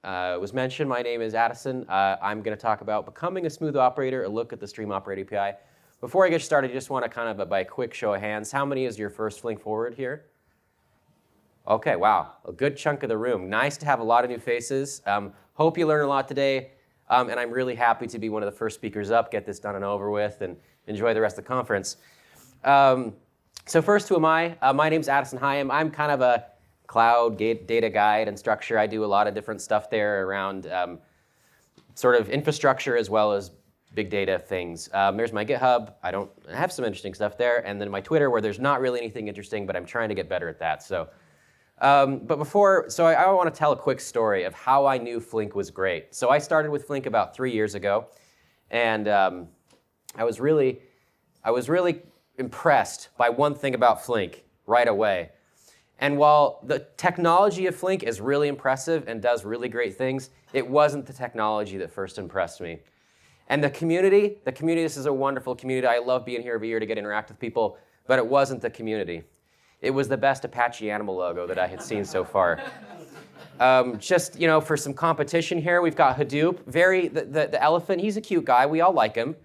was mentioned, my name is Addison. I'm going to talk about becoming a smooth operator, a look at the StreamOperator API. Before I get started, I just want to kind of, by a quick show of hands, how many is your first Flink forward here? Okay, wow, a good chunk of the room. Nice to have a lot of new faces. Hope you learned a lot today, and I'm really happy to be one of the first speakers up, get this done and over with, and enjoy the rest of the conference. So first, who am I? My name's Addison Higham. I'm kind of a cloud data guy at Instructure. I do a lot of different stuff there around sort of infrastructure as well as big data things. There's my GitHub. I have some interesting stuff there. And then my Twitter, where there's not really anything interesting, but I'm trying to get better at that. So, I want to tell a quick story of how I knew Flink was great. So I started with Flink about 3 years ago, and I was really impressed by one thing about Flink right away. And while the technology of Flink is really impressive and does really great things, it wasn't the technology that first impressed me. And the community, this is a wonderful community. I love being here every year to get interact with people, but it wasn't the community. It was the best Apache animal logo that I had seen so far. Just, for some competition here, we've got Hadoop, the elephant. He's a cute guy. We all like him,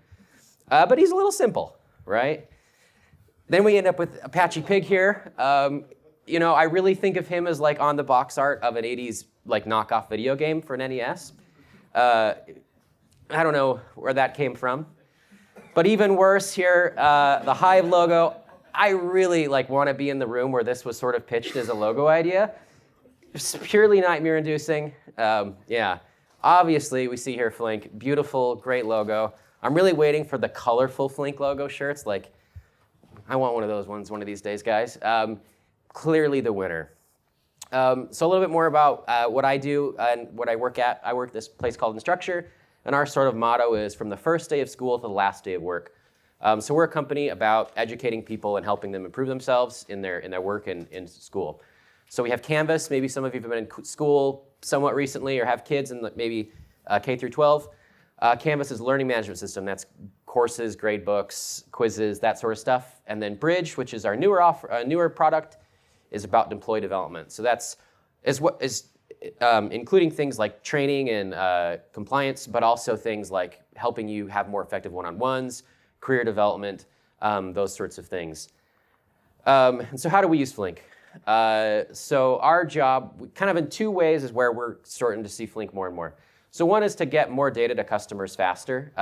but he's a little simple, right? Then we end up with Apache Pig here. I really think of him as like on the box art of an 80s like knockoff video game for an NES. I don't know where that came from. But even worse here, the Hive logo. I really want to be in the room where this was sort of pitched as a logo idea. It's purely nightmare-inducing. Yeah, obviously we see here Flink, beautiful, great logo. I'm really waiting for the colorful Flink logo shirts. I want one of those ones one of these days, guys. Clearly the winner. So a little bit more about what I do and what I work at. I work at this place called Instructure, and our sort of motto is from the first day of school to the last day of work. So we're a company about educating people and helping them improve themselves in their work and in school. So we have Canvas. Maybe some of you have been in school somewhat recently or have kids in maybe K through 12. Canvas is a learning management system. That's courses, grade books, quizzes, that sort of stuff. And then Bridge, which is our newer product, is about employee development. So that's including things like training and compliance, but also things like helping you have more effective one-on-ones, career development, those sorts of things. And so how do we use Flink? So our job, kind of in two ways, is where we're starting to see Flink more and more. So one is to get more data to customers faster.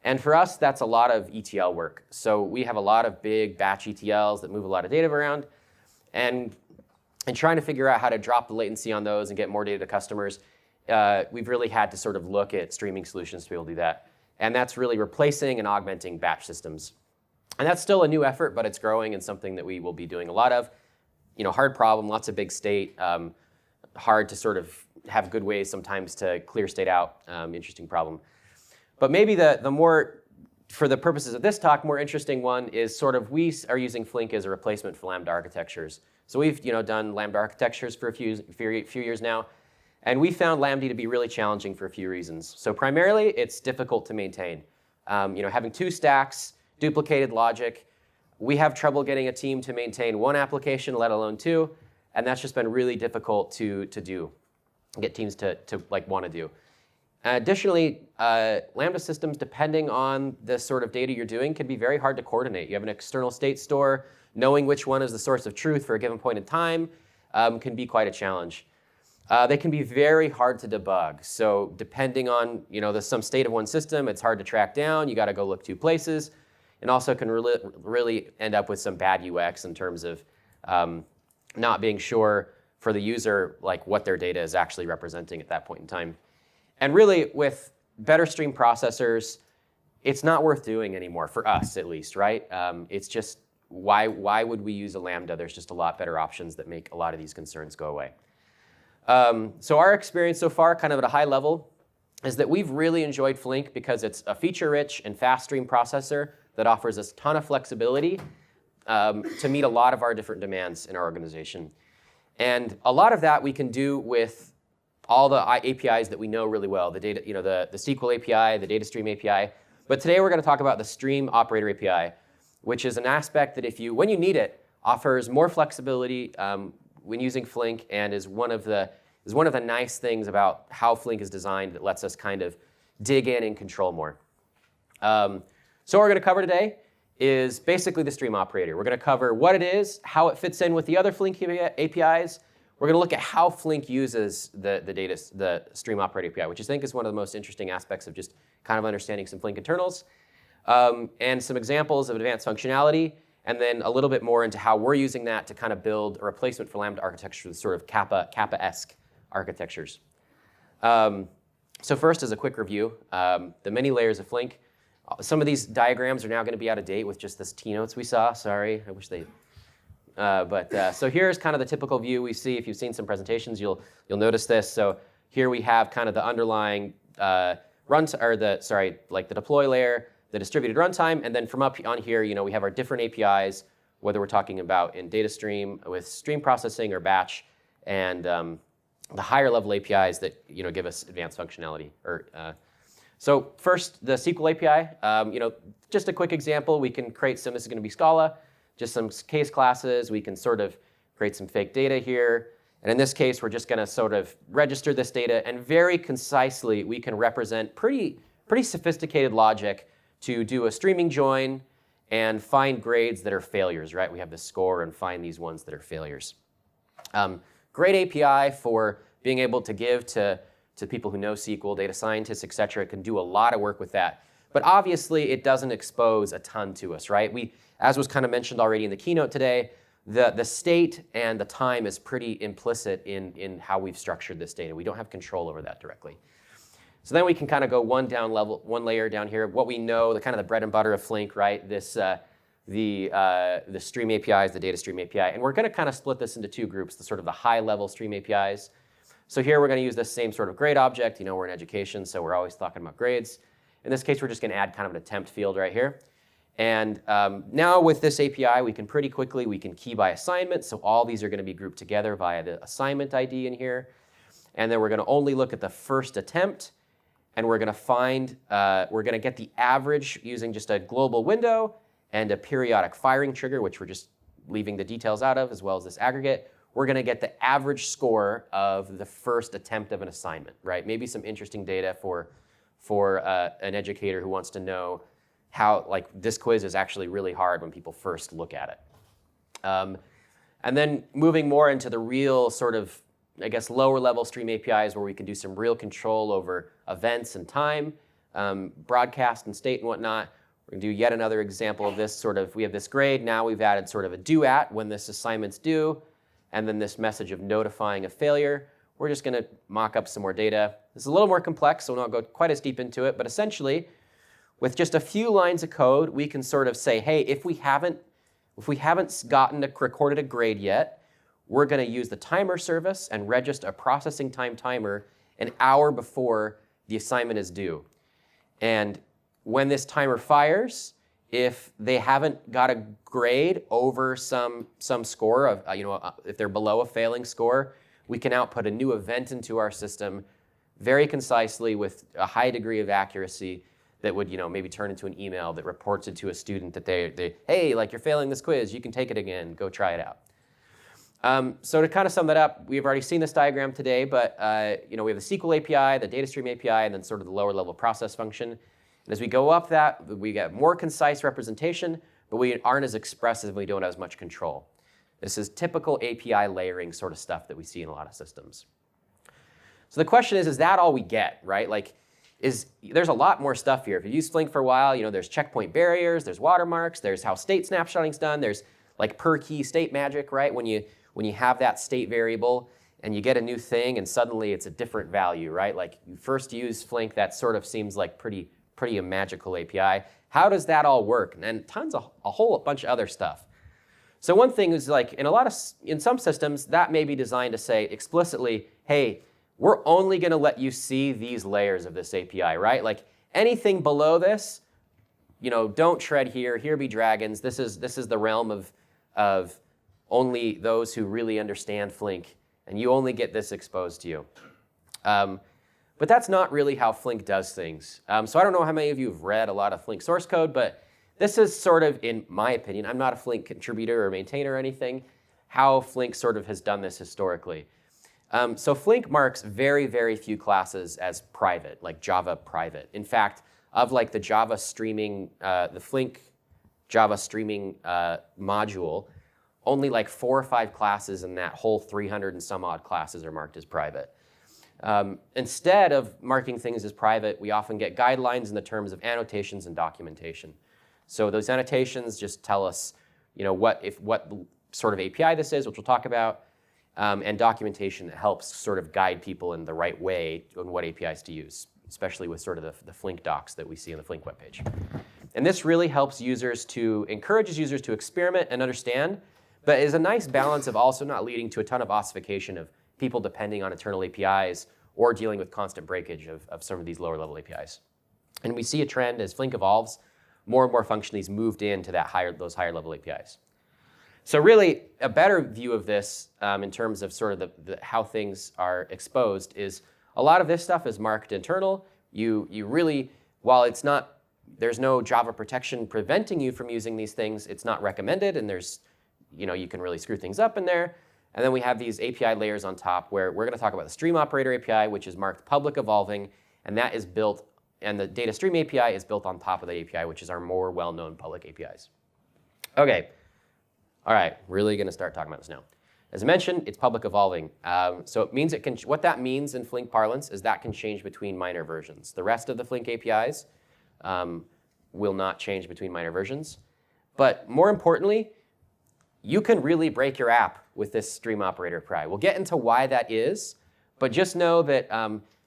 And for us, that's a lot of ETL work. So we have a lot of big batch ETLs that move a lot of data around. And trying to figure out how to drop the latency on those and get more data to customers, we've really had to sort of look at streaming solutions to be able to do that. And that's really replacing and augmenting batch systems. And that's still a new effort, but it's growing and something that we will be doing a lot of. Hard problem, lots of big state, hard to sort of have good ways sometimes to clear state out, interesting problem. But maybe the more, for the purposes of this talk, more interesting one is sort of we are using Flink as a replacement for LAMBDA architectures. So we've done LAMBDA architectures for a few years now, and we found LAMBDA to be really challenging for a few reasons. So primarily, it's difficult to maintain. Having two stacks, duplicated logic, we have trouble getting a team to maintain one application, let alone two, and that's just been really difficult to do, get teams to want to do. Additionally, Lambda systems, depending on the sort of data you're doing, can be very hard to coordinate. You have an external state store. Knowing which one is the source of truth for a given point in time can be quite a challenge. They can be very hard to debug. So depending on some state of one system, it's hard to track down. You got to go look two places. And also can really end up with some bad UX in terms of not being sure for the user what their data is actually representing at that point in time. And really, with better stream processors, it's not worth doing anymore, for us at least, right? It's just, why would we use a Lambda? There's just a lot better options that make a lot of these concerns go away. So our experience so far, kind of at a high level, is that we've really enjoyed Flink because it's a feature-rich and fast stream processor that offers us a ton of flexibility to meet a lot of our different demands in our organization. And a lot of that we can do with all the APIs that we know really well, the data, the SQL API, the data stream API. But today we're going to talk about the StreamOperator API, which is an aspect that when you need it, offers more flexibility when using Flink and is one of the is one of the nice things about how Flink is designed that lets us kind of dig in and control more. So what we're going to cover today is basically the stream operator. We're going to cover what it is, how it fits in with the other Flink APIs. We're going to look at how Flink uses the stream operator API, which I think is one of the most interesting aspects of just kind of understanding some Flink internals, and some examples of advanced functionality, and then a little bit more into how we're using that to kind of build a replacement for Lambda architecture with sort of Kappa-esque architectures. So first, as a quick review, the many layers of Flink. Some of these diagrams are now going to be out of date with just this T-notes we saw. Sorry, I wish they. So here's kind of the typical view we see. If you've seen some presentations, you'll notice this. So here we have kind of the underlying like the deploy layer, the distributed runtime, and then from up on here, we have our different APIs, whether we're talking about in data stream with stream processing or batch, and the higher level APIs that give us advanced functionality. So first, the SQL API. Just a quick example. We can create some. This is going to be Scala. Just some case classes. We can sort of create some fake data here. And in this case, we're just going to sort of register this data. And very concisely, we can represent pretty sophisticated logic to do a streaming join and find grades that are failures, right? We have the score and find these ones that are failures. Great API for being able to give to people who know SQL, data scientists, et cetera. It can do a lot of work with that. But obviously, it doesn't expose a ton to us, right? As was kind of mentioned already in the keynote today, the state and the time is pretty implicit in how we've structured this data. We don't have control over that directly. So then we can kind of go one layer down here. What we know, the kind of the bread and butter of Flink, right? The stream APIs, the data stream API. And we're going to kind of split this into two groups, the sort of the high-level stream APIs. So here we're going to use this same sort of grade object. We're in education, so we're always talking about grades. In this case, we're just going to add kind of an attempt field right here. And now with this API, we can pretty quickly, we can key by assignment. So all these are going to be grouped together via the assignment ID in here. And then we're going to only look at the first attempt. And we're going to get the average using just a global window and a periodic firing trigger, which we're just leaving the details out of, as well as this aggregate. We're going to get the average score of the first attempt of an assignment, right? Maybe some interesting data for an educator who wants to know how, like, this quiz is actually really hard when people first look at it. And then moving more into the real sort of, I guess, lower level stream APIs where we can do some real control over events and time, broadcast and state and whatnot. We're going to do yet another example of this sort of, we have this grade. Now we've added sort of a due at when this assignment's due, and then this message of notifying a failure. We're just going to mock up some more data. This is a little more complex, so we'll not go quite as deep into it. But essentially, with just a few lines of code, we can sort of say, hey, if we haven't recorded a grade yet, we're going to use the timer service and register a processing time timer an hour before the assignment is due. And when this timer fires, if they haven't got a grade over some score of, if they're below a failing score, we can output a new event into our system very concisely with a high degree of accuracy that would, maybe turn into an email that reports it to a student that hey, like, you're failing this quiz, you can take it again, go try it out. So to kind of sum that up, we've already seen this diagram today, but we have the SQL API, the data stream API, and then sort of the lower level process function. And as we go up that, we get more concise representation, but we aren't as expressive and we don't have as much control. This is typical API layering sort of stuff that we see in a lot of systems. So the question is that all we get, right? Like, there's a lot more stuff here. If you use Flink for a while, there's checkpoint barriers, there's watermarks, there's how state snapshotting's done, there's like per key state magic, right? When you have that state variable and you get a new thing and suddenly it's a different value, right? Like, you first use Flink, that sort of seems like pretty a magical API. How does that all work? And a whole bunch of other stuff. So one thing is, like, in some systems, that may be designed to say explicitly, hey, we're only going to let you see these layers of this API, right? Like, anything below this, don't tread here. Here be dragons. This is the realm of only those who really understand Flink, and you only get this exposed to you. But that's not really how Flink does things. So I don't know how many of you have read a lot of Flink source code, but this is sort of, in my opinion, I'm not a Flink contributor or maintainer or anything, how Flink sort of has done this historically. So Flink marks very, very few classes as private, like Java private. In fact, of like the Java streaming, the Flink Java streaming module, only like 4 or 5 classes in that whole 300 and some odd classes are marked as private. Instead of marking things as private, we often get guidelines in the terms of annotations and documentation. So those annotations just tell us, what sort of API this is, which we'll talk about, and documentation that helps sort of guide people in the right way on what APIs to use, especially with sort of the Flink docs that we see on the Flink webpage. And this really helps encourages users to experiment and understand, but is a nice balance of also not leading to a ton of ossification of people depending on internal APIs or dealing with constant breakage of some of these lower level APIs. And we see a trend as Flink evolves, more and more functionalities moved into those higher level APIs. So really, a better view of this in terms of sort of how things are exposed is a lot of this stuff is marked internal. You really, while there's no Java protection preventing you from using these things, it's not recommended, and you can really screw things up in there. And then we have these API layers on top where we're going to talk about the StreamOperator API, which is marked public evolving, and that is built, and the data stream API is built on top of the API, which is our more well-known public APIs. Okay, all right, really going to start talking about this now. As I mentioned, it's public evolving. So it means what that means in Flink parlance is that can change between minor versions. The rest of the Flink APIs will not change between minor versions. But more importantly, you can really break your app with this StreamOperator API. We'll get into why that is, but just know that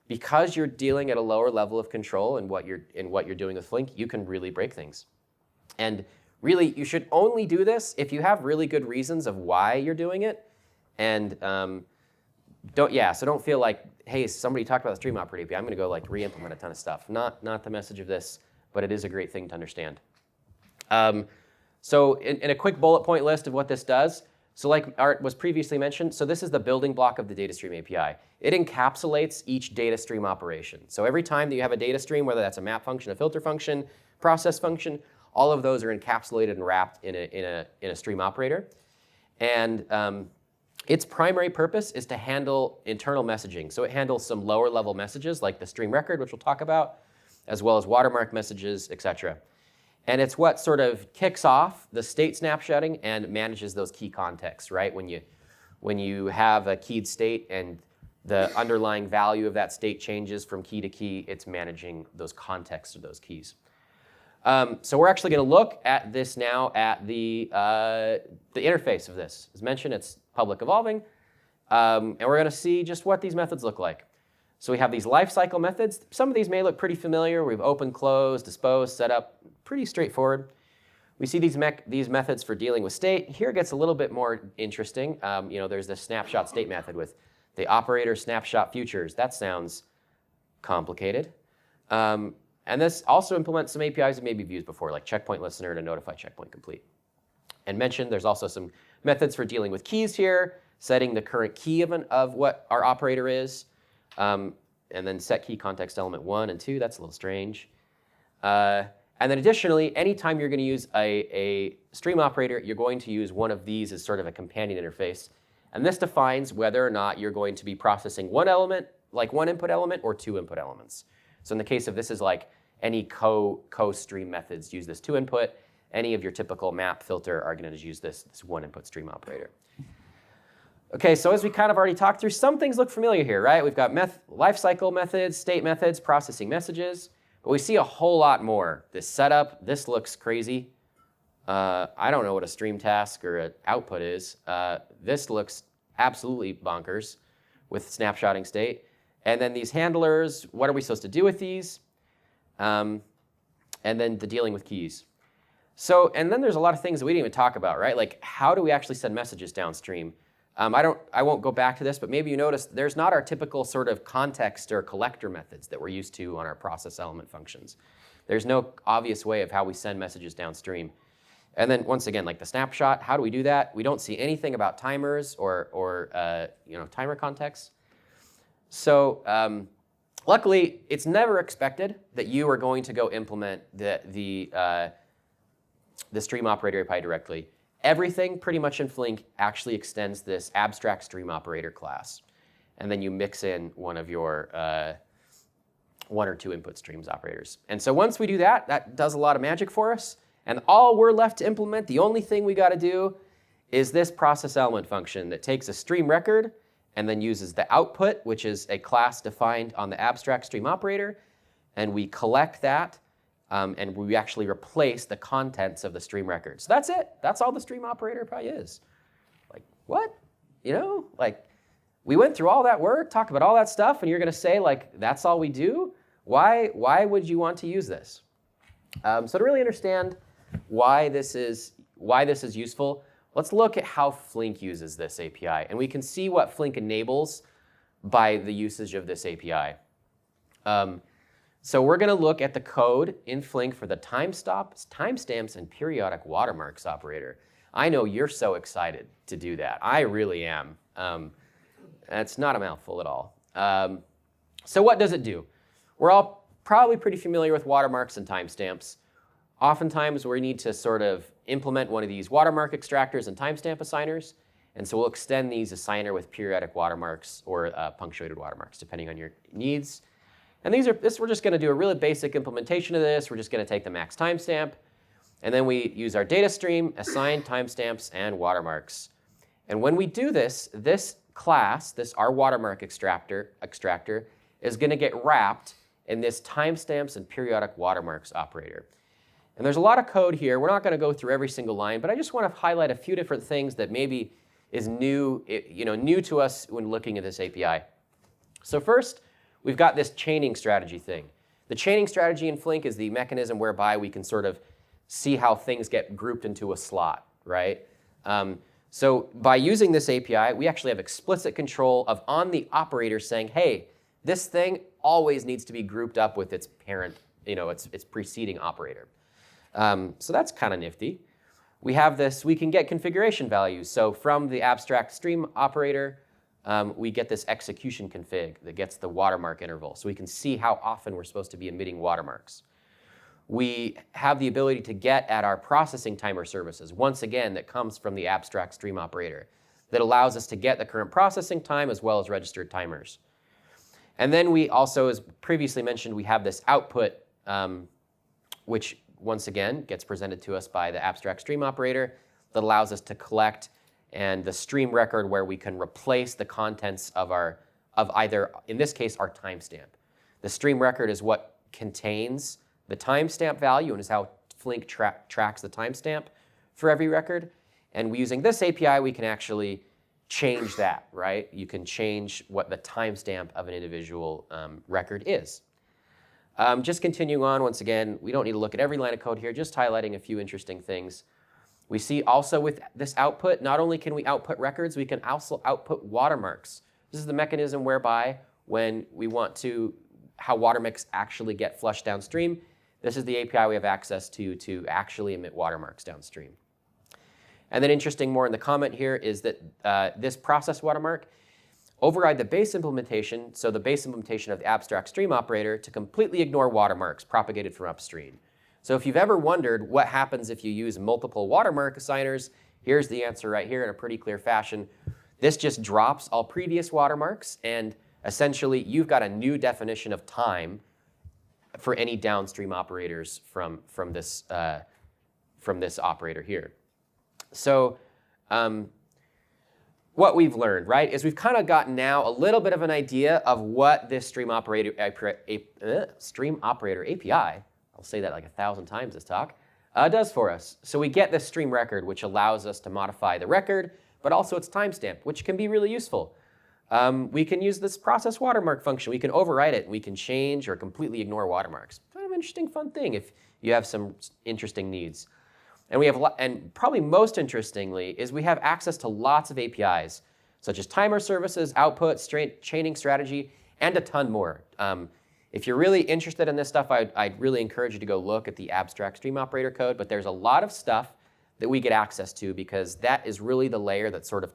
because you're dealing at a lower level of control in what you're doing with Flink, you can really break things. And really, you should only do this if you have really good reasons of why you're doing it. And so don't feel like, hey, somebody talked about the StreamOperator API, I'm going to go like re-implement a ton of stuff. Not the message of this, but it is a great thing to understand. So in a quick bullet point list of what this does, so like Art was previously mentioned, so this is the building block of the data stream API. It encapsulates each data stream operation. So every time that you have a data stream, whether that's a map function, a filter function, process function, all of those are encapsulated and wrapped in a stream operator. And its primary purpose is to handle internal messaging. So it handles some lower level messages like the stream record, which we'll talk about, as well as watermark messages, etc. And it's what sort of kicks off the state snapshotting and manages those key contexts, right? When you have a keyed state and the underlying value of that state changes from key to key, it's managing those contexts of those keys. So we're actually going to look at this now at the interface of this. As mentioned, it's public evolving, and we're going to see just what these methods look like. So we have these lifecycle methods. Some of these may look pretty familiar. We have open, close, dispose, setup, pretty straightforward. We see these methods for dealing with state. Here it gets a little bit more interesting. There's this snapshot state method with the operator snapshot futures. That sounds complicated. And this also implements some APIs that maybe you've used before, like checkpoint listener to notify checkpoint complete. And mentioned, there's also some methods for dealing with keys here, setting the current key of what our operator is, and then set key context element 1 and 2. That's a little strange. And then additionally, anytime you're going to use a stream operator, you're going to use one of these as sort of a companion interface. And this defines whether or not you're going to be processing one element, like one input element, or 2 input elements. So in the case of this is like any co-stream methods use this 2 input. Any of your typical map filter are going to use this 1 input stream operator. Okay, so as we kind of already talked through, some things look familiar here, right? We've got lifecycle methods, state methods, processing messages, but we see a whole lot more. This setup, this looks crazy. I don't know what a stream task or an output is. This looks absolutely bonkers with snapshotting state. And then these handlers, what are we supposed to do with these? And then the dealing with keys. So, and then there's a lot of things that we didn't even talk about, right? Like how do we actually send messages downstream? I won't go back to this, but maybe you noticed there's not our typical sort of context or collector methods that we're used to on our process element functions. There's no obvious way of how we send messages downstream. And then once again, like the snapshot, how do we do that? We don't see anything about timers or timer contexts. So luckily, it's never expected that you are going to go implement the StreamOperator API directly. Everything pretty much in Flink actually extends this abstract StreamOperator class. and then you mix in one of your one or two input streams operators. And so once we do that, that does a lot of magic for us. And all we're left to implement, the only thing we got to do is this process element function that takes a stream record and then uses the output, which is a class defined on the abstract stream operator, and we collect that, and we actually replace the contents of the stream record. So that's it. That's all the StreamOperator API is. Like, what? You know, like, we went through all that work, talked about all that stuff, and you're going to say, like, that's all we do? Why would you want to use this? So to really understand why this is useful, let's look at how Flink uses this API. And we can see what Flink enables by the usage of this API. So we're going to look at the code in Flink for the timestamps and periodic watermarks operator. I know you're so excited to do that. I really am. It's not a mouthful at all. So what does it do? We're all probably pretty familiar with watermarks and timestamps. Oftentimes we need to sort of implement one of these watermark extractors and timestamp assigners. And so we'll extend these assigner with periodic watermarks or punctuated watermarks, depending on your needs. And we're just going to do a really basic implementation of this. We're just going to take the max timestamp. And then we use our data stream, assign timestamps, and watermarks. And when we do this, this class, our watermark extractor, is going to get wrapped in this timestamps and periodic watermarks operator. And there's a lot of code here. We're not going to go through every single line, but I just want to highlight a few different things that maybe is new to us when looking at this API. So first, we've got this chaining strategy thing. The chaining strategy in Flink is the mechanism whereby we can sort of see how things get grouped into a slot, right? So by using this API, we actually have explicit control of on the operator saying, hey, this thing always needs to be grouped up with its parent, its preceding operator. So that's kind of nifty. We have this, we can get configuration values. So from the abstract stream operator, we get this execution config that gets the watermark interval. So we can see how often we're supposed to be emitting watermarks. We have the ability to get at our processing timer services, once again, that comes from the abstract stream operator, that allows us to get the current processing time as well as registered timers. And then we also, as previously mentioned, we have this output, which once again gets presented to us by the abstract stream operator that allows us to collect and the stream record where we can replace the contents of either, in this case, our timestamp. The stream record is what contains the timestamp value and is how Flink tracks the timestamp for every record. And using this API, we can actually change that, right? You can change what the timestamp of an individual record is. Just continuing on, once again, we don't need to look at every line of code here, just highlighting a few interesting things. We see also with this output, not only can we output records, we can also output watermarks. This is the mechanism whereby when we want to, how watermarks actually get flushed downstream, this is the API we have access to actually emit watermarks downstream. And then interesting more in the comment here is that this process watermark override the base implementation, so the base implementation of the abstract stream operator to completely ignore watermarks propagated from upstream. So if you've ever wondered what happens if you use multiple watermark assigners, here's the answer right here in a pretty clear fashion. This just drops all previous watermarks, and essentially you've got a new definition of time for any downstream operators from this operator here. So what we've learned, right, is we've kind of gotten now a little bit of an idea of what this StreamOperator API, I'll say that like 1,000 times this talk, does for us. So we get this stream record, which allows us to modify the record, but also its timestamp, which can be really useful. We can use this process watermark function. We can override it, and we can change or completely ignore watermarks. Kind of an interesting, fun thing if you have some interesting needs. And we have, and probably most interestingly, is we have access to lots of APIs, such as timer services, output, chaining strategy, and a ton more. If you're really interested in this stuff, I'd really encourage you to go look at the abstract stream operator code, but there's a lot of stuff that we get access to because that is really the layer that sort of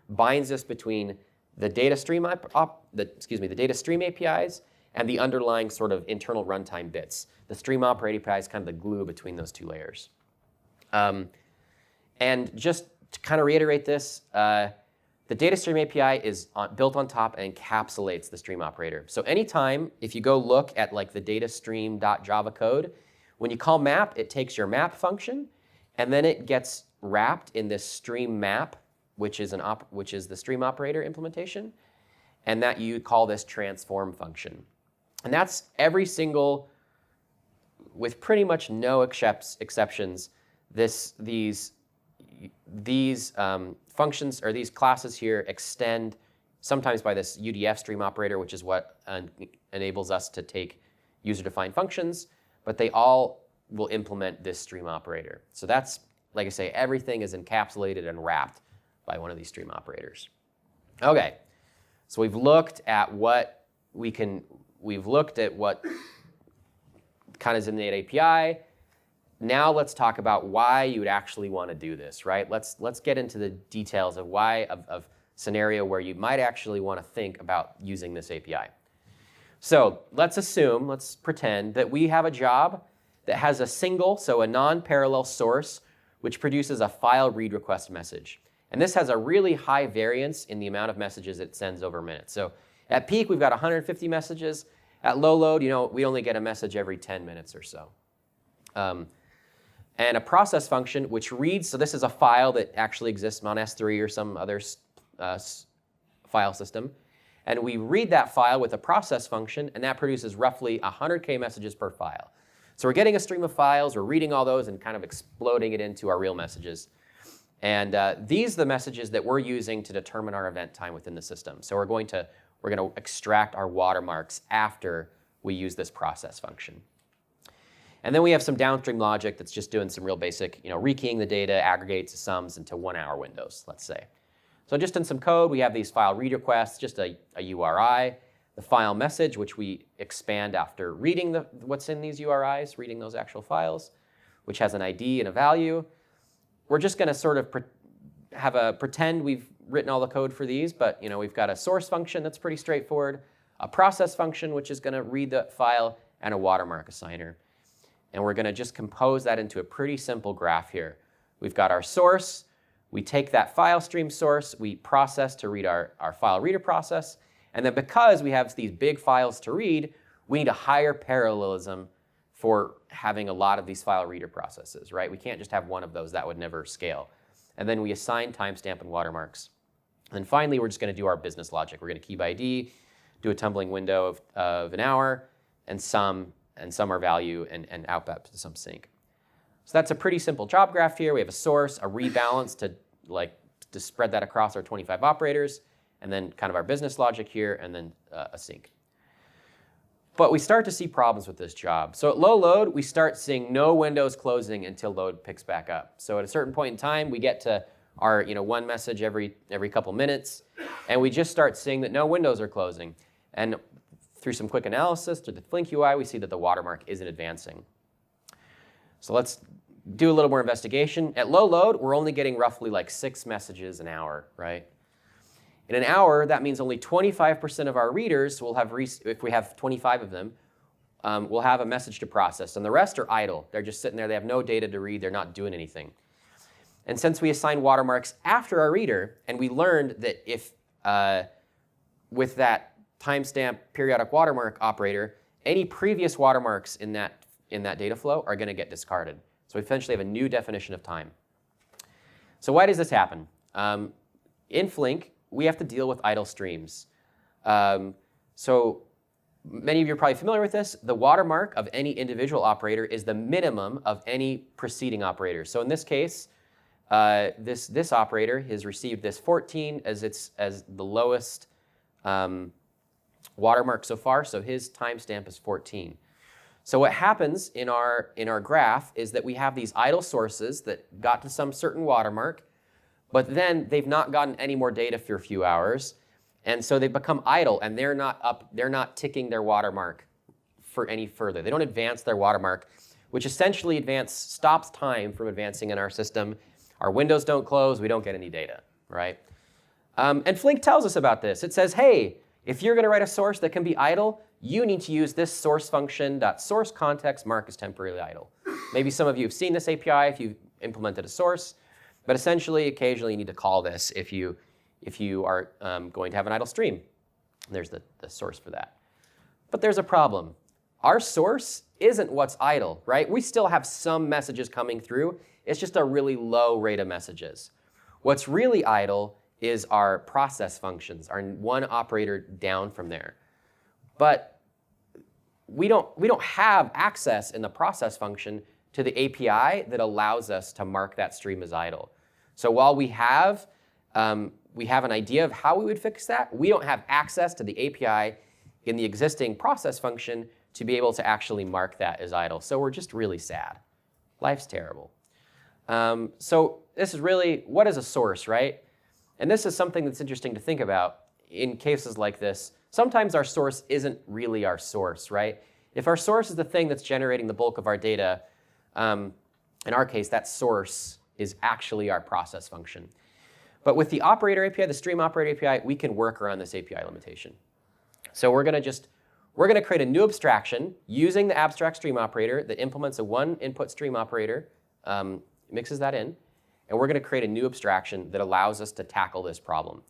binds us between the data stream, the data stream APIs and the underlying sort of internal runtime bits. The StreamOperator API is kind of the glue between those two layers. And just to kind of reiterate this, the data stream API is built on top and encapsulates the stream operator. So anytime, if you go look at like the datastream.java code, when you call map, it takes your map function, and then it gets wrapped in this stream map, which is the stream operator implementation, and that you call this transform function. And that's every single, with pretty much no exceptions, these functions or these classes here extend sometimes by this UDF stream operator, which is what enables us to take user-defined functions, but they all will implement this stream operator. So that's, like I say, everything is encapsulated and wrapped by one of these stream operators. Okay, so we've looked at what kind of is in the API. Now let's talk about why you would actually want to do this, right? Let's get into the details of why of scenario where you might actually want to think about using this API. So let's pretend that we have a job that has a single, so a non-parallel source, which produces a file read request message. And this has a really high variance in the amount of messages it sends over minutes. So at peak, we've got 150 messages. At low load, we only get a message every 10 minutes or so. And a process function which reads, so this is a file that actually exists on S3 or some other file system. And we read that file with a process function, and that produces roughly 100K messages per file. So we're getting a stream of files, we're reading all those and kind of exploding it into our real messages. And these are the messages that we're using to determine our event time within the system. So we're going to extract our watermarks after we use this process function. And then we have some downstream logic that's just doing some real basic, rekeying the data, aggregates the sums into 1-hour windows, let's say. So just in some code, we have these file read requests, just a URI, the file message, which we expand after reading what's in these URIs, reading those actual files, which has an ID and a value. We're just going to sort of pretend we've written all the code for these, but we've got a source function that's pretty straightforward, a process function which is going to read the file, and a watermark assigner. And we're going to just compose that into a pretty simple graph here. We've got our source. We take that file stream source. We process to read our file reader process. And then because we have these big files to read, we need a higher parallelism for having a lot of these file reader processes, right? We can't just have one of those. That would never scale. And then we assign timestamp and watermarks. And then finally, we're just going to do our business logic. We're going to key by ID, do a tumbling window of an hour, and sum our value and output to some sync. So that's a pretty simple job graph here. We have a source, a rebalance to spread that across our 25 operators, and then kind of our business logic here, and then a sync. But we start to see problems with this job. So at low load, we start seeing no windows closing until load picks back up. So at a certain point in time, we get to our one message every couple minutes, and we just start seeing that no windows are closing. And through some quick analysis, through the Flink UI, we see that the watermark isn't advancing. So let's do a little more investigation. At low load, we're only getting roughly 6 messages an hour, right? In an hour, that means only 25% of our readers will have, if we have 25 of them, will have a message to process. And the rest are idle. They're just sitting there. They have no data to read. They're not doing anything. And since we assign watermarks after our reader, and we learned that if with that timestamp periodic watermark operator, any previous watermarks in that data flow are going to get discarded. So we essentially have a new definition of time. So why does this happen? In Flink, we have to deal with idle streams. So many of you are probably familiar with this. The watermark of any individual operator is the minimum of any preceding operator. So in this case, this operator has received this 14 as the lowest watermark so far. So his timestamp is 14. So what happens in our graph is that we have these idle sources that got to some certain watermark, but then they've not gotten any more data for a few hours, and so they've become idle, and they're not ticking their watermark for any further. They don't advance their watermark, which essentially stops time from advancing in our system. Our windows don't close, we don't get any data, right? And Flink tells us about this. It says, hey, if you're going to write a source that can be idle, you need to use this source function .source context mark as temporarily idle. Maybe some of you have seen this API if you've implemented a source, but essentially, occasionally you need to call this if if you are going to have an idle stream. There's the source for that. But there's a problem. Our source isn't what's idle, right? We still have some messages coming through. It's just a really low rate of messages. What's really idle is our process functions, our one operator down from there. But we don't have access in the process function to the API that allows us to mark that stream as idle. So while we have an idea of how we would fix that, we don't have access to the API in the existing process function to be able to actually mark that as idle. So we're just really sad. Life's terrible. So this is really, what is a source, right? And this is something that's interesting to think about in cases like this. Sometimes our source isn't really our source, right? If our source is the thing that's generating the bulk of our data, in our case, that source is actually our process function. But with the operator API, the StreamOperator API, we can work around this API limitation. So we're going to create a new abstraction using the abstract stream operator that implements a one input stream operator, mixes that in, and we're going to create a new abstraction that allows us to tackle this problem.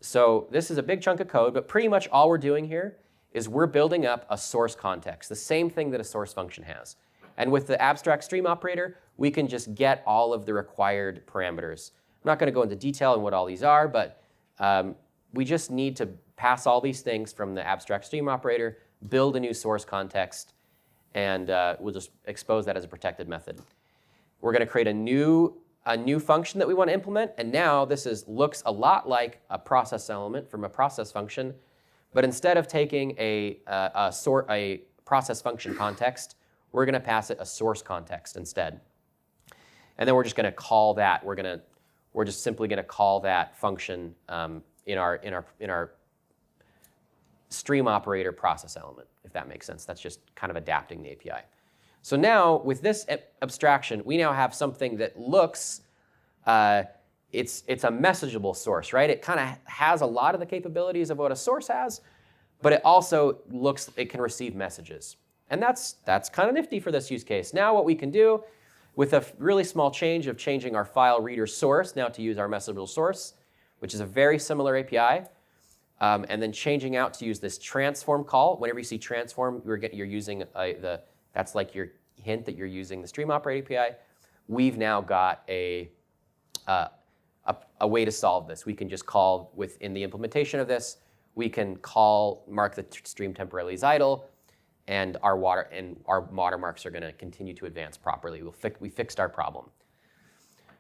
So this is a big chunk of code, but pretty much all we're doing here is we're building up a source context, the same thing that a source function has. And with the abstract stream operator, we can just get all of the required parameters. I'm not going to go into detail on what all these are, but we just need to pass all these things from the abstract stream operator, build a new source context, and we'll just expose that as a protected method. We're going to create a new function that we want to implement, and now this looks a lot like a process element from a process function, but instead of taking a process function context, we're going to pass it a source context instead. And then we're just going to call that. We're just simply going to call that function in our stream operator process element, if that makes sense. That's just kind of adapting the API. So now with this abstraction, we now have something that looks, it's a messageable source, right? It kind of has a lot of the capabilities of what a source has, but it also looks, it can receive messages. And that's kind of nifty for this use case. Now what we can do with a really small change of changing our file reader source now to use our messageable source, which is a very similar API, and then changing out to use this transform call. Whenever you see transform, you're using that's like your hint that you're using the StreamOperator API. We've now got a way to solve this. We can just call within the implementation of this, we can mark the stream temporarily as idle, and our watermarks are going to continue to advance properly. We fixed our problem.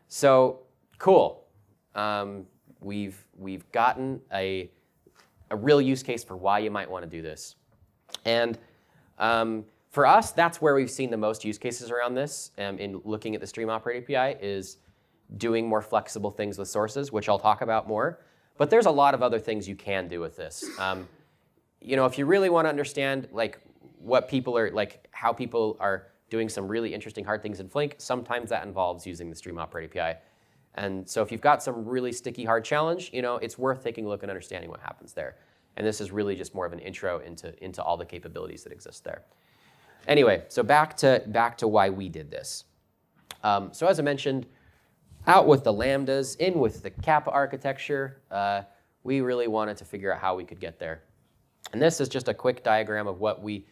So cool. We've gotten a real use case for why you might want to do this. And for us, that's where we've seen the most use cases around this in looking at the StreamOperator API is doing more flexible things with sources, which I'll talk about more. But there's a lot of other things you can do with this. If you really want to understand what people are how people are doing some really interesting hard things in Flink, sometimes that involves using the StreamOperator API. And so if you've got some really sticky, hard challenge, it's worth taking a look and understanding what happens there. And this is really just more of an intro into all the capabilities that exist there. Anyway, so back to why we did this. So as I mentioned, out with the lambdas, in with the Kappa architecture, we really wanted to figure out how we could get there. And this is just a quick diagram of what we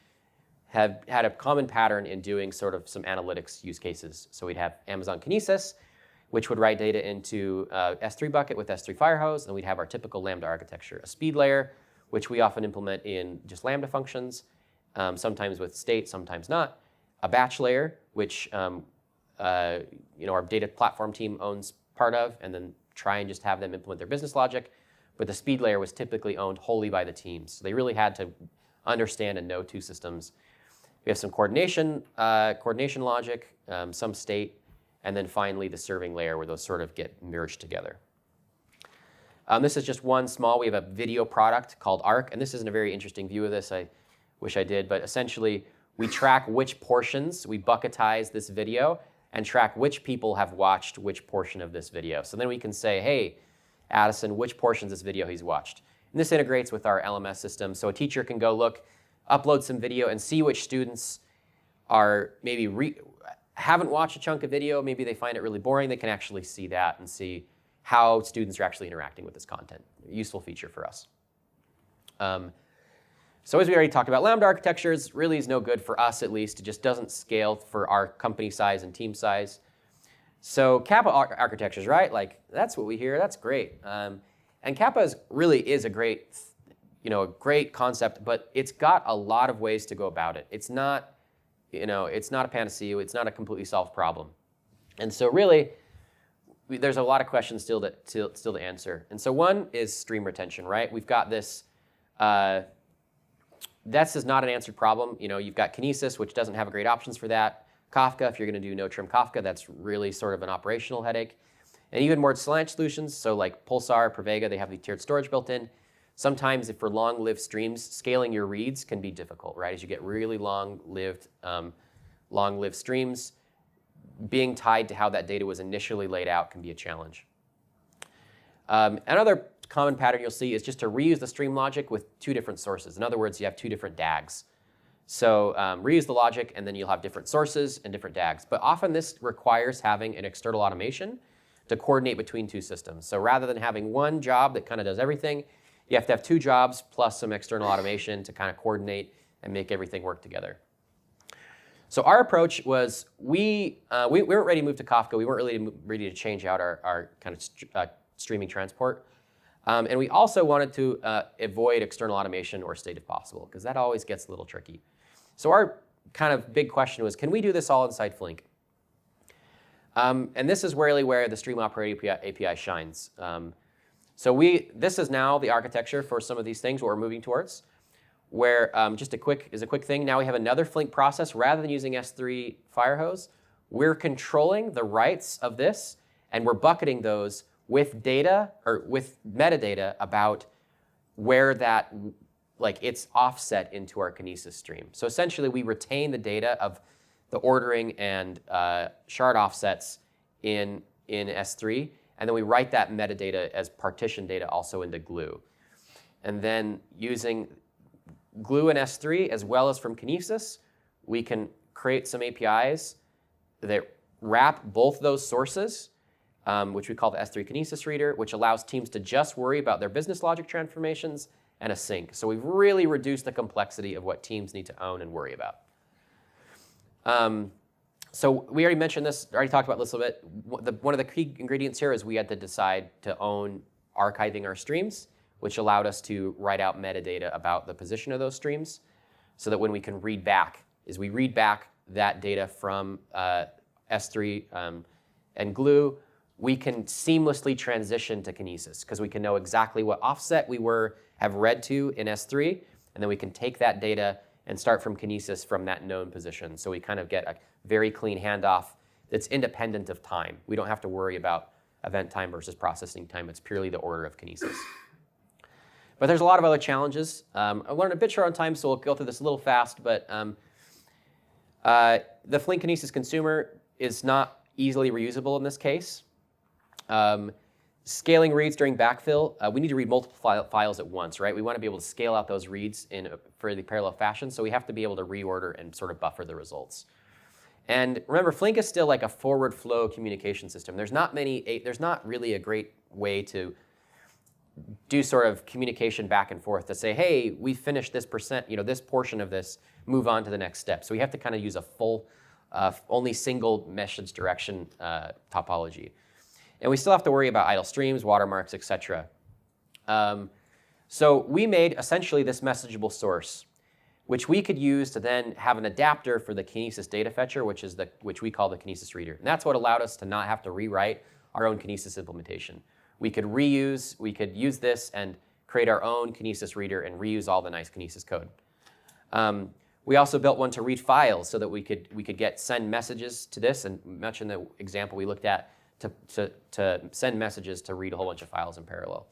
have had a common pattern in doing sort of some analytics use cases. So we'd have Amazon Kinesis, which would write data into S3 bucket with S3 Firehose, and we'd have our typical Lambda architecture, a speed layer, which we often implement in just Lambda functions, sometimes with state, sometimes not, a batch layer, which our data platform team owns part of, and then try and just have them implement their business logic. But the speed layer was typically owned wholly by the teams. So they really had to understand and know two systems. We have some coordination logic, some state, and then finally the serving layer where those sort of get merged together. This is just one small, we have a video product called Arc, and this isn't a very interesting view of this, I wish I did, but essentially we track which portions, we bucketize this video and track which people have watched which portion of this video. So then we can say, hey, Addison, which portions of this video he's watched. And this integrates with our LMS system, so a teacher can go look, upload some video and see which students are maybe haven't watched a chunk of video, maybe they find it really boring, they can actually see that and see, how students are actually interacting with this content. Useful feature for us. So as we already talked about, Lambda architectures really is no good for us, at least. It just doesn't scale for our company size and team size. So Kappa architectures, right? Like, that's what we hear. That's great. And Kappa really is a great concept, but it's got a lot of ways to go about it. It's not, it's not a panacea. It's not a completely solved problem. And so really, there's a lot of questions still to answer. And so one is stream retention, right? We've got this. This is not an answered problem. You've got Kinesis, which doesn't have great options for that. Kafka, if you're going to do no-trim Kafka, that's really sort of an operational headache. And even more slant solutions, so like Pulsar, Pravega, they have the tiered storage built in. Sometimes, if for long-lived streams, scaling your reads can be difficult, right? As you get really long-lived streams, being tied to how that data was initially laid out can be a challenge. Another common pattern you'll see is just to reuse the stream logic with two different sources. In other words, you have two different DAGs. So reuse the logic, and then you'll have different sources and different DAGs. But often this requires having an external automation to coordinate between two systems. So rather than having one job that kind of does everything, you have to have two jobs plus some external automation to kind of coordinate and make everything work together. So our approach was we weren't ready to move to Kafka. We weren't really ready to change out our kind of streaming transport. And we also wanted to avoid external automation or state if possible, because that always gets a little tricky. So our kind of big question was, can we do this all inside Flink? And this is really where the StreamOperator API shines. This is now the architecture for some of these things what we're moving towards, where just a quick thing. Now we have another Flink process. Rather than using S3 Firehose, we're controlling the writes of this, and we're bucketing those with data or with metadata about where that, it's offset into our Kinesis stream. So essentially, we retain the data of the ordering and shard offsets in S3, and then we write that metadata as partition data also into Glue. And then using Glue in S3 as well as from Kinesis, we can create some APIs that wrap both those sources, which we call the S3 Kinesis reader, which allows teams to just worry about their business logic transformations and a sync. So we've really reduced the complexity of what teams need to own and worry about. So we already mentioned this, already talked about this a little bit. One of the key ingredients here is we had to decide to own archiving our streams, which allowed us to write out metadata about the position of those streams, so that when we can read back, we read back that data from S3 and Glue, we can seamlessly transition to Kinesis, because we can know exactly what offset we have read to in S3, and then we can take that data and start from Kinesis from that known position. So we kind of get a very clean handoff that's independent of time. We don't have to worry about event time versus processing time. It's purely the order of Kinesis. But there's a lot of other challenges. I learned a bit short on time, so we'll go through this a little fast. But the Flink Kinesis consumer is not easily reusable in this case. Scaling reads during backfill, we need to read multiple files at once, right? We want to be able to scale out those reads in a fairly parallel fashion, so we have to be able to reorder and sort of buffer the results. And remember, Flink is still like a forward flow communication system. There's not really a great way to do sort of communication back and forth to say, hey, we finished this percent, this portion of this, move on to the next step. So we have to kind of use a full, only single message direction topology. And we still have to worry about idle streams, watermarks, etc. So we made essentially this messageable source, which we could use to then have an adapter for the Kinesis data fetcher, which we call the Kinesis reader. And that's what allowed us to not have to rewrite our own Kinesis implementation. We could use this and create our own Kinesis reader and reuse all the nice Kinesis code. We also built one to read files so that we could send messages to this, and much in the example we looked at, to send messages to read a whole bunch of files in parallel.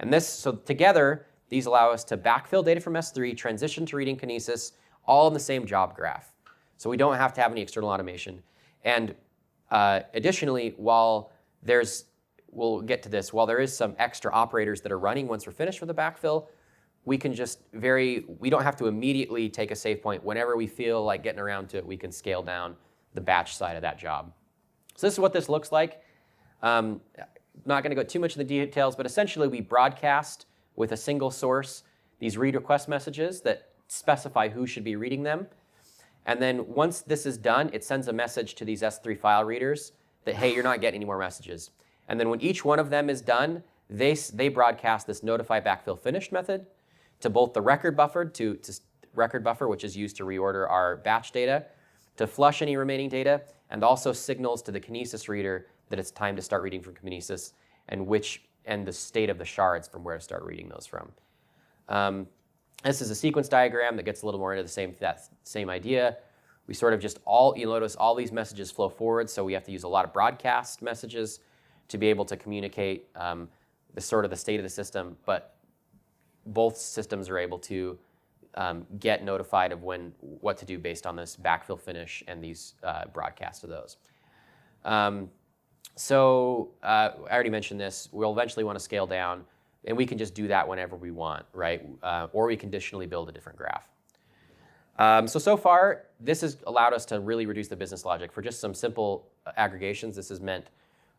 And so together, these allow us to backfill data from S3, transition to reading Kinesis, all in the same job graph. So we don't have to have any external automation. And additionally, we'll get to this, while there is some extra operators that are running once we're finished with the backfill, we don't have to immediately take a save point. Whenever we feel like getting around to it, we can scale down the batch side of that job. So this is what this looks like. not going to go too much into the details, but essentially we broadcast with a single source these read request messages that specify who should be reading them. And then once this is done, it sends a message to these S3 file readers that, hey, you're not getting any more messages. And then when each one of them is done, they broadcast this notify backfill finished method to both the record buffer, to record buffer, which is used to reorder our batch data, to flush any remaining data, and also signals to the Kinesis reader that it's time to start reading from Kinesis and the state of the shards from where to start reading those from. This is a sequence diagram that gets a little more into that same idea. We sort of you'll notice all these messages flow forward, so we have to use a lot of broadcast messages to be able to communicate the state of the system, but both systems are able to get notified of what to do based on this backfill finish and these broadcasts of those. So I already mentioned this. We'll eventually want to scale down, and we can just do that whenever we want, right? Or we conditionally build a different graph. So far, this has allowed us to really reduce the business logic. For just some simple aggregations, this has meant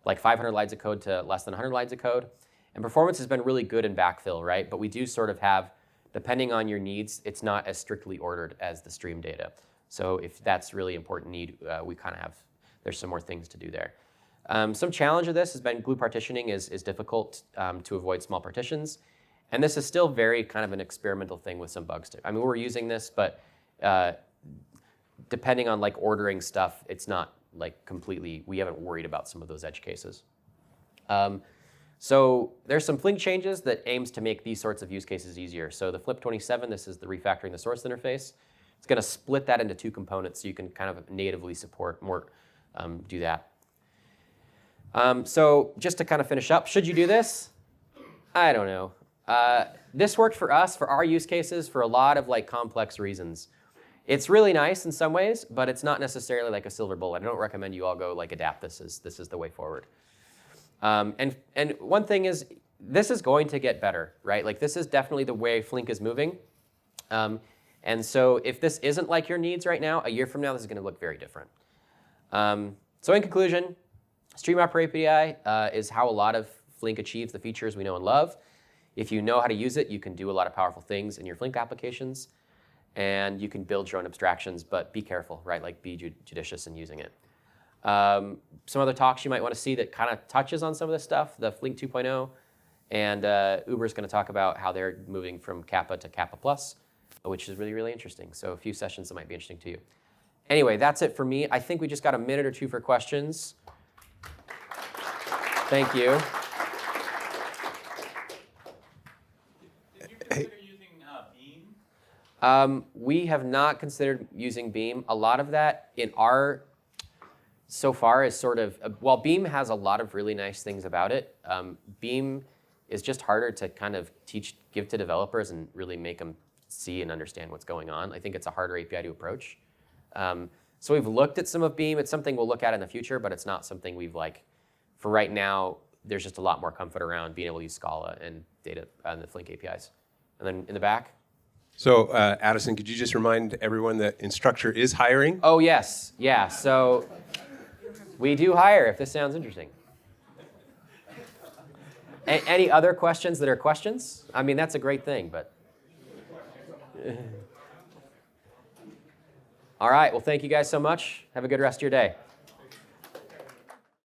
like 500 lines of code to less than 100 lines of code. And performance has been really good in backfill, right? But we do sort of have, depending on your needs, it's not as strictly ordered as the stream data. So if that's really important need, we kind of there's some more things to do there. Some challenge of this has been glue partitioning is difficult to avoid small partitions. And this is still very kind of an experimental thing with some bugs too. I mean, we're using this, but depending on like ordering stuff, it's not like completely, we haven't worried about some of those edge cases. So there's some Flink changes that aims to make these sorts of use cases easier. So the Flip 27, this is the refactoring the source interface. It's going to split that into two components so you can kind of natively support more, do that. So just to kind of finish up, should you do this? I don't know. This worked for us, for our use cases, for a lot of like complex reasons. It's really nice in some ways, but it's not necessarily like a silver bullet. I don't recommend you all go like adapt this is the way forward. And one thing is, this is going to get better, right? Like this is definitely the way Flink is moving. And so if this isn't like your needs right now, a year from now, this is going to look very different. So in conclusion, StreamOperator API is how a lot of Flink achieves the features we know and love. If you know how to use it, you can do a lot of powerful things in your Flink applications. And you can build your own abstractions, but be careful, right? Like be judicious in using it. Some other talks you might want to see that kind of touches on some of this stuff, the Flink 2.0, and Uber's going to talk about how they're moving from Kappa to Kappa Plus, which is really, really interesting. So a few sessions that might be interesting to you. Anyway, that's it for me. I think we just got a minute or two for questions. Thank you. Did you consider using Beam? We have not considered using Beam. A lot of that in our so far is sort of, while Beam has a lot of really nice things about it, Beam is just harder to kind of give to developers and really make them see and understand what's going on. I think it's a harder API to approach. So we've looked at some of Beam. It's something we'll look at in the future, but it's not something we've like, for right now, there's just a lot more comfort around being able to use Scala and data and the Flink APIs. And then in the back. So Addison, could you just remind everyone that Instructure is hiring? Oh, yes. Yeah. So we do hire, if this sounds interesting. Any other questions that are questions? I mean, that's a great thing, but. All right. Well, thank you guys so much. Have a good rest of your day.